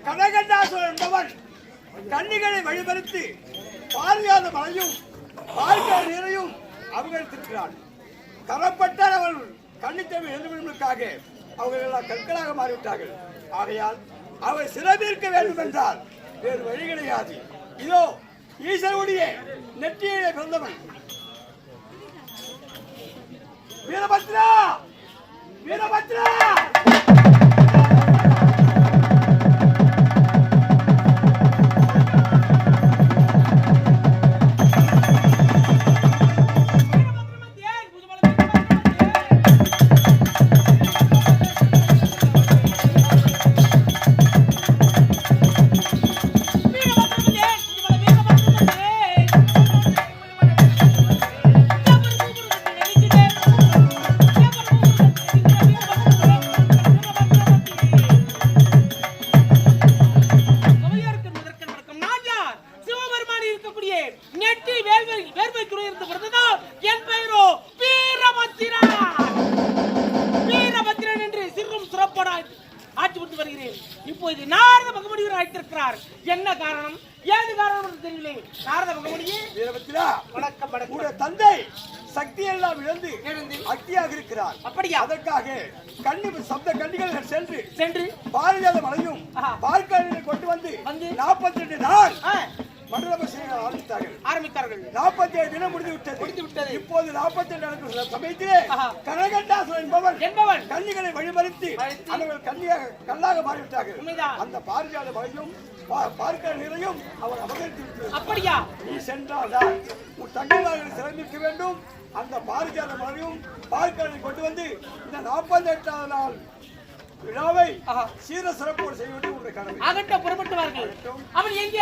கனகண்டாசுரன் என்பவன் கன்னிகளை வழிபறித்து பாரியாத மலையும் வாழ்க்கை நீரையும் அபகரித்திருக்கிறான். தரப்பட்டால் அவள் கன்னித்தேவை எழுதுவதற்காக அவர்கள் எல்லாம் கற்களாக மாறிவிட்டார்கள். ஆகையால் அவள் சிறப்பிருக்க வேண்டும் என்றால் வேறு வழி கிடையாது. இதோ ஈஸ்வருடைய நெற்றியிலே பிறந்தவன் வீரபத்ரா. வீரபத்ரா என்ன காரணம் ஏது காரணம் தெரியல. நாரத பகவானியே வீரபத்ரா வணக்கம். தந்தை சக்தி எல்லாம் இழந்து அக்தியாக இருக்கிறார். அப்படியா? அதற்காக கன்னிகள் சென்று பாரிஜாத மலையும் பார்க்கடலை கொண்டு வந்து 42 நாள் மண்டப செய்ய ஆரம்பித்தார்கள். 47 தினம் முடிந்து விட்டது. இப்போது 42 நடக்கும் சமயத்திலே கனகண்டாசுரன் என்பவன் கன்னிகளை வழிமறித்து அவர்கள் கல்லாக மாறிவிட்டார்கள். அந்த பாரிஜாத மலையும் பார்க்கிற நிறையும் அவர் அபகரித்து விட்டார். அப்படியா? நீ சென்றால்தான் உன் தங்கைமார்களை சிறந்திருக்க வேண்டும். அந்த பாரிஜாத மலையும் பார்க்கடலை கொண்டு வந்து இந்த 48வது நாள் விழாவை சீர சிறப்போடு செய்ய வேண்டும் உங்களுடைய கடமை. ஆகட்டும், புறப்பட்டு வாருங்கள். அவன் எங்கே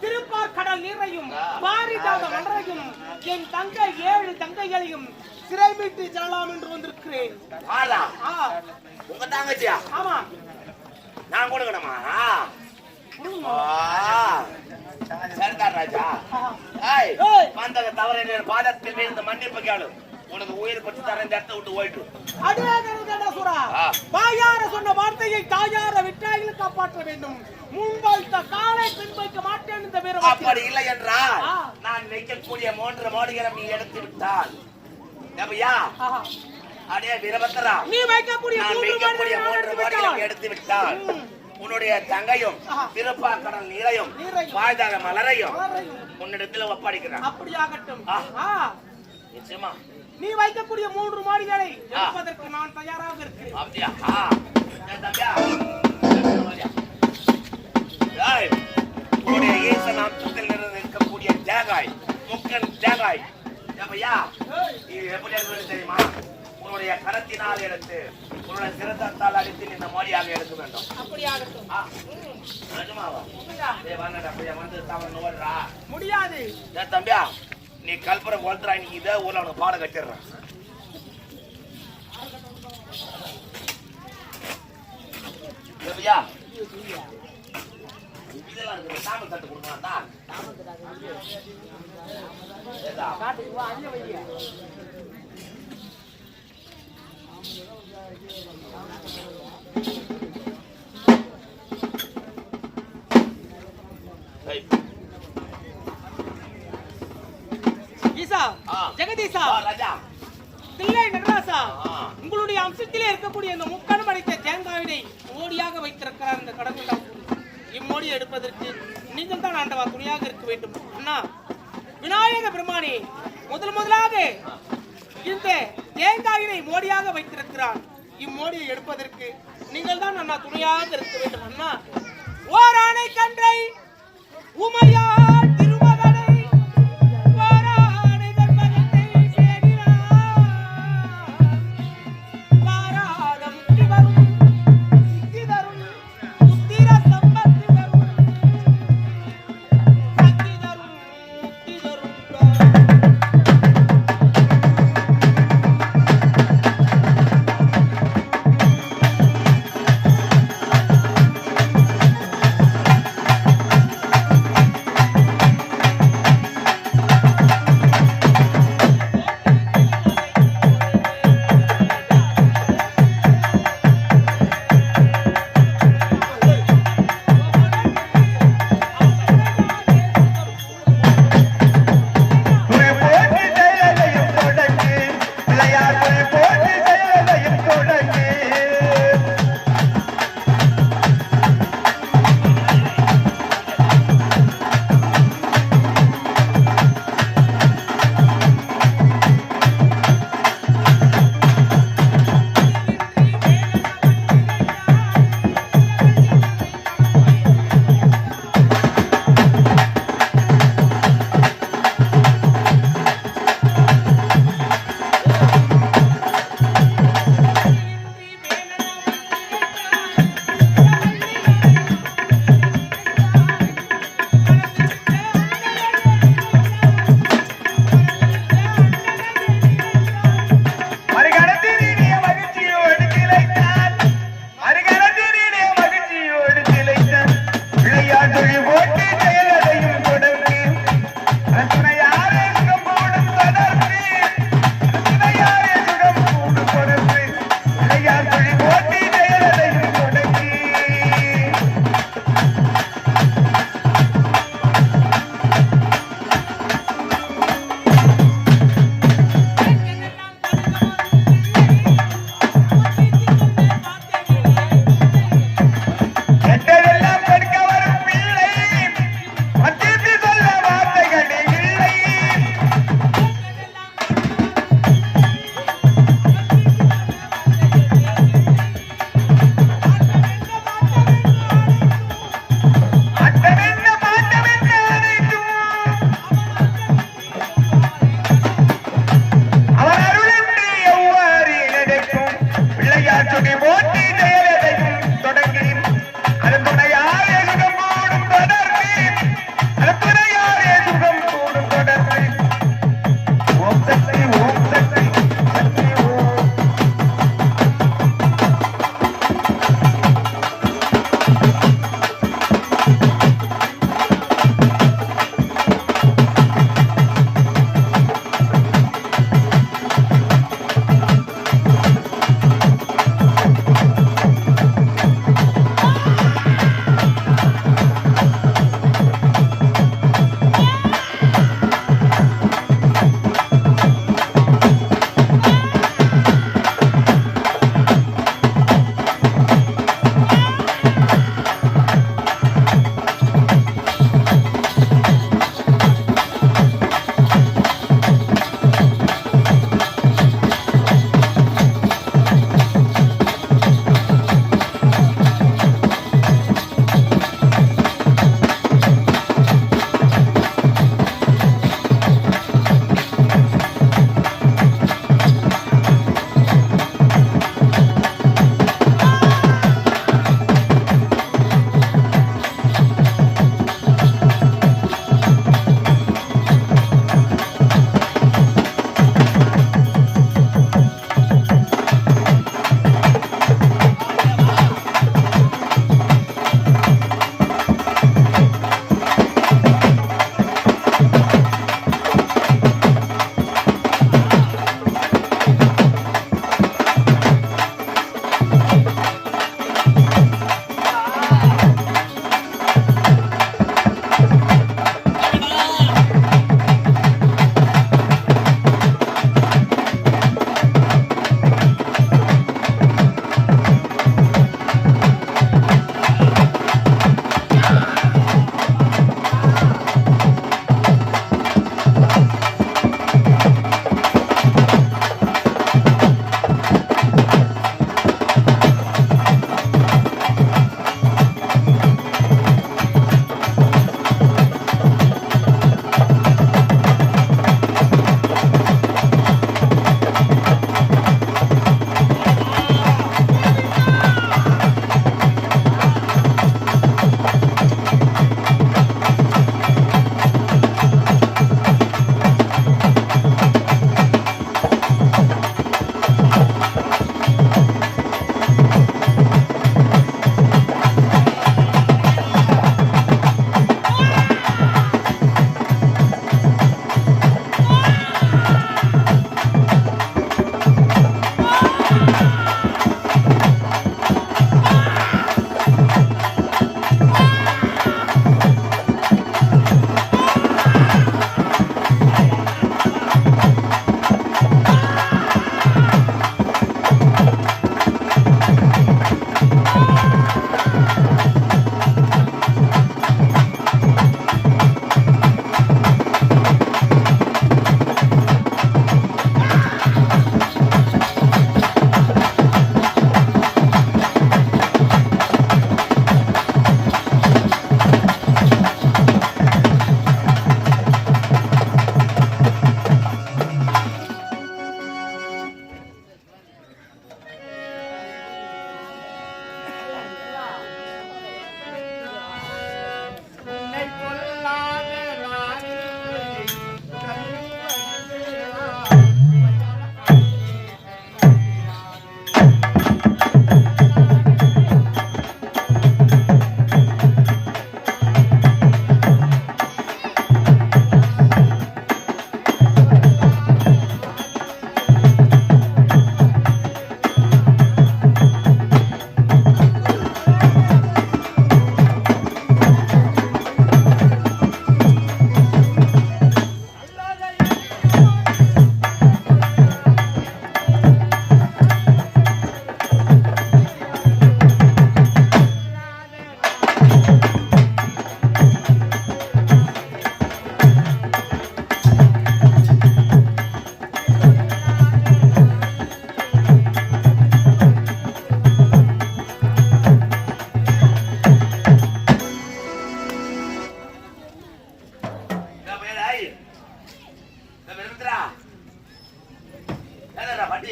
திருப்பார்கடல் நீரையும் பாரிஜாத மலரையும் என் தங்கை 7 தங்கைகளையும் சிறை மீட்டு செல்லலாம் என்று வந்திருக்கிறேன். உங்க தங்கச்சியா? ஆமா. நான் கொடுக்கணுமா? சர்தார் ராஜா வந்தது தவறு பாதத்தில் இருந்து மன்னிப்பு கேளு. உனக்கு உயிர் பற்றி தர இந்த இடத்தை விட்டு போயிட்டு வாயார சொன்ன வார்த்தையை தாயார விட்டாயில காப்பாற்ற வேண்டும். முன்வைத்த காலை பின்வைக்க மாட்டேன். இந்த வீர அப்படி இல்லை என்றால் நான் வைக்கக்கூடிய 3 மாடுகளை நீ எடுத்து விட்டால் அடே வீரபத்ரா, நீ வைக்கக்கூடிய 3 மாடுகளை எடுத்து விட்டால் உன்னுடைய தங்கையும் திருப்பார்கடல் நீரையும் பாரிஜாத மலரையும் உன்னிடத்தில் ஒப்படைக்கிறான். அப்படியாகட்டும். நிச்சயமா நீ வைக்கக்கூடிய 3 மாடுகளை எடுப்பதற்கு நான் தயாராக இருக்கிறேன். அப்படியா? உன்னுடைய ஈசன் அம்சத்தில் இருக்கக்கூடிய தேங்காய் முக்கன் தேங்காய் எப்படி தெரியுமா? உன்னுடைய கரத்தினால் எடுத்து உன்னுடைய சிரத்தால் அடித்து இந்த மோடியாக எடுக்க வேண்டும். முடியாது தம்பியா, நீ கல்புரம் கொளுத்துறா. நீ இதே ஊர்ல உனக்கு பாடம் கட்டிடுறான். இதெல்லாம் இருக்கு. சாமி தட்டு கொடுக்கலாம்டா. ஜெகதீசா, தில்லை நடராசா, உங்களுடைய அம்சத்திலே இருக்கக்கூடிய இந்த முக்கணம் அடைத்த தேங்காவினை மோடியாக வைத்திருக்கிறார் இந்த கடவுள். இம்மோடி எடுப்பதற்கு நீங்கள் தான் ஆண்டவா துணையாக இருக்க வேண்டும். அண்ணா விநாயக பெருமானே, முதலாக இந்த தேங்காயினை மோடியாக வைத்திருக்கிறார். இம்மோடியை எடுப்பதற்கு நீங்கள் தான் அண்ணா துணையாக இருக்க வேண்டும். அண்ணா ஓரானை கன்றை உமையா திருமகனை ஓரானை கண்மகத்தை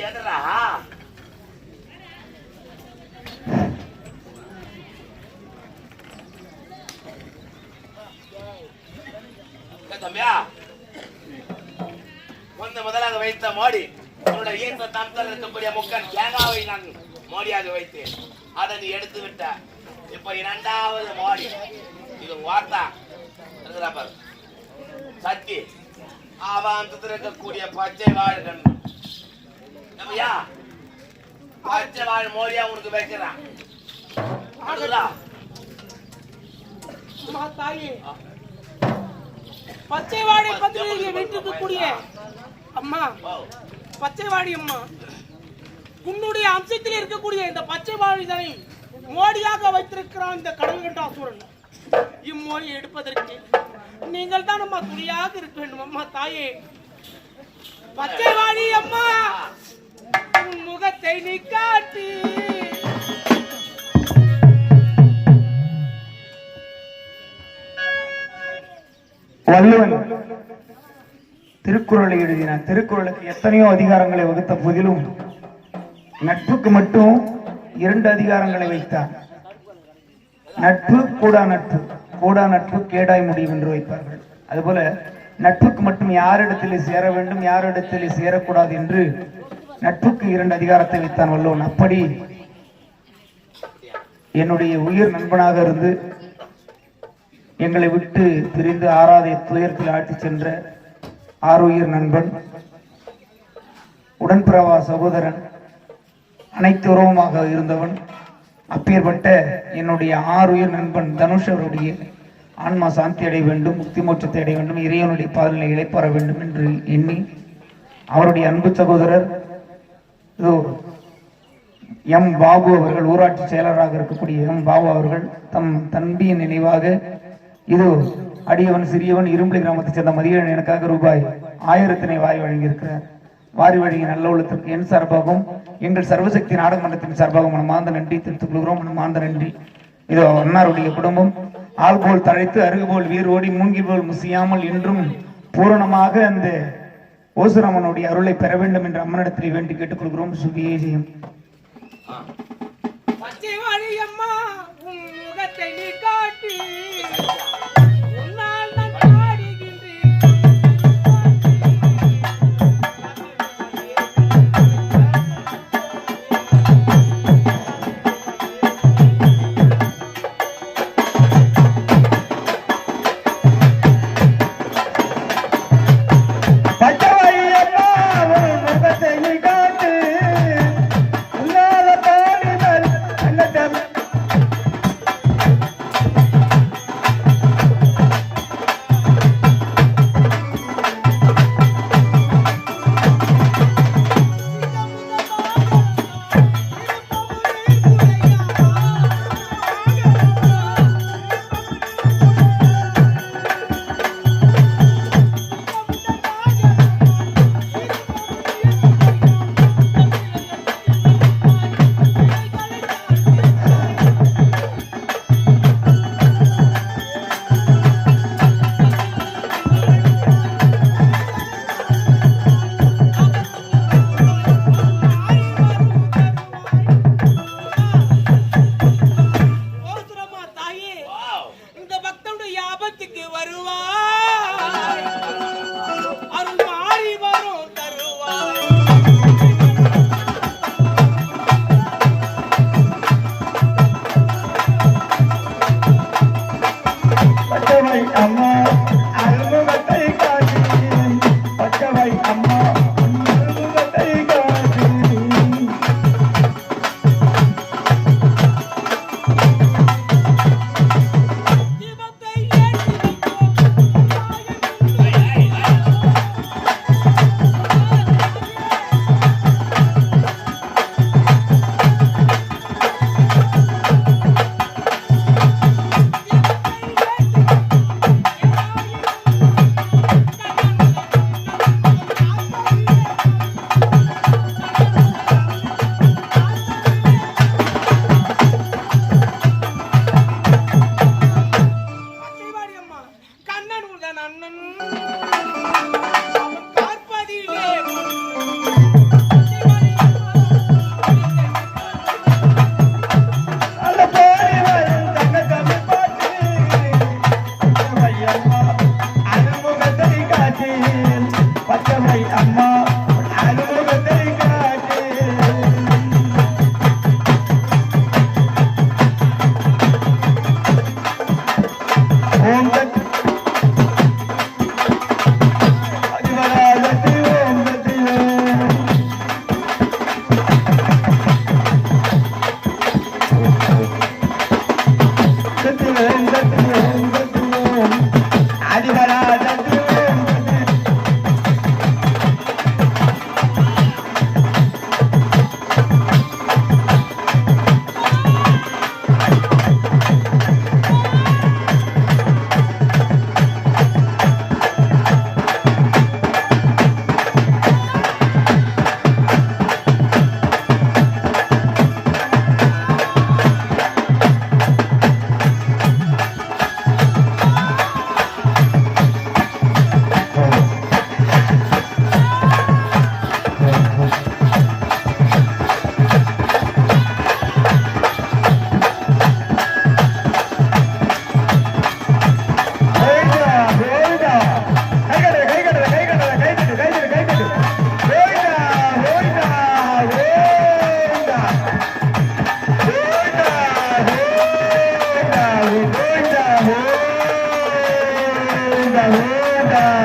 எதரா தம்பியா முதலாக வைத்த மோடி உன்னோட ஈர்த்த தம்சல் இருக்கக்கூடிய முக்கன் தேங்காவை நான் மோடியாக வைத்தேன் அதை நீ எடுத்து விட்ட இப்ப இரண்டாவது மோடி இது வார்த்தா சத்தி அவன் இருக்கக்கூடிய பச்சை வாழ் கண்டு தம்பியா பச்சை வாழ் மோடியா உனக்கு வைக்கிறான் தாயே பச்சைவாடி பத்திரிகை வைத்திருக்கக்கூடிய அம்மா பச்சைவாடி அம்மா உன்னுடைய அம்சத்தில் இருக்கக்கூடிய இந்த பச்சைவாடிதனை மோடியாக வைத்திருக்கிறான் இந்த கடல்கண்டாசுரன். இம்மோடியை எடுப்பதற்கு நீங்கள் தான் அம்மா துணியாக இருக்க வேண்டும். அம்மா தாயே பச்சைவாடி அம்மா உன் முகத்தை நீ காட்டி வள்ளுவன் திருக்குறளை எழுதினான். திருக்குறளுக்கு எத்தனையோ அதிகாரங்களை வகுத்த போதிலும் நட்புக்கு மட்டும் 2 அதிகாரங்களை வைத்தார். நட்பு கூடா நட்பு, கூடா நட்பு கேடாய் முடியும் என்று வைப்பார்கள். அதுபோல நட்புக்கு மட்டும் யாரிடத்தில் சேர வேண்டும் யாரிடத்தில் சேரக்கூடாது என்று நட்புக்கு 2 அதிகாரத்தை வைத்தான் வள்ளுவன். அப்படி என்னுடைய உயிர் நண்பனாக இருந்து எங்களை விட்டு பிரிந்து ஆறாத துயரத்தில் ஆட்டி சென்ற ஆறுயிர் நண்பன், உடன்பிறவா சகோதரன், அனைத்து உறவுமாக இருந்தவன், அப்பேற்பட்ட என்னுடைய ஆறுயிர் நண்பன் தனுஷ் அவருடைய ஆன்மா சாந்தி அடைய வேண்டும், முக்தி மோட்சத்தை அடைய வேண்டும், இறைவனுடைய பாதலை இழைப்பார வேண்டும் என்று எண்ணி அவருடைய அன்பு சகோதரர் எம் பாபு அவர்கள், ஊராட்சி செயலராக இருக்கக்கூடிய எம் பாபு அவர்கள் தம் தம்பியின் நினைவாக இது அடியவன் சிறியவன் இரும்புலி கிராமத்தைச் சேர்ந்த மதியன் எனக்காக ரூபாய் 1000 வாரி வழங்கியிருக்கிறார். வாரி வழங்கிய நல்ல உள்ளத்திற்கு என் சார்பாகவும் எங்கள் சர்வசக்தி நாடக மன்றத்தின் சார்பாகவும் மனமார்ந்த நன்றி தெரிவித்துக் கொள்கிறோம். மனமார்ந்த நன்றி. இதோ அன்னாருடைய குடும்பம் ஆள் போல் தழைத்து அருகு போல் வீர் ஓடி மூங்கி போல் முசியாமல் இன்றும் பூரணமாக அந்த ஓசுராமனுடைய அருளை பெற வேண்டும் என்று அம்மனிடத்தில் வேண்டி கேட்டுக் கொள்கிறோம். சுகியே ஜெயம். அம்மா உன் முகத்தை நீ காட்டி கோவிந்தா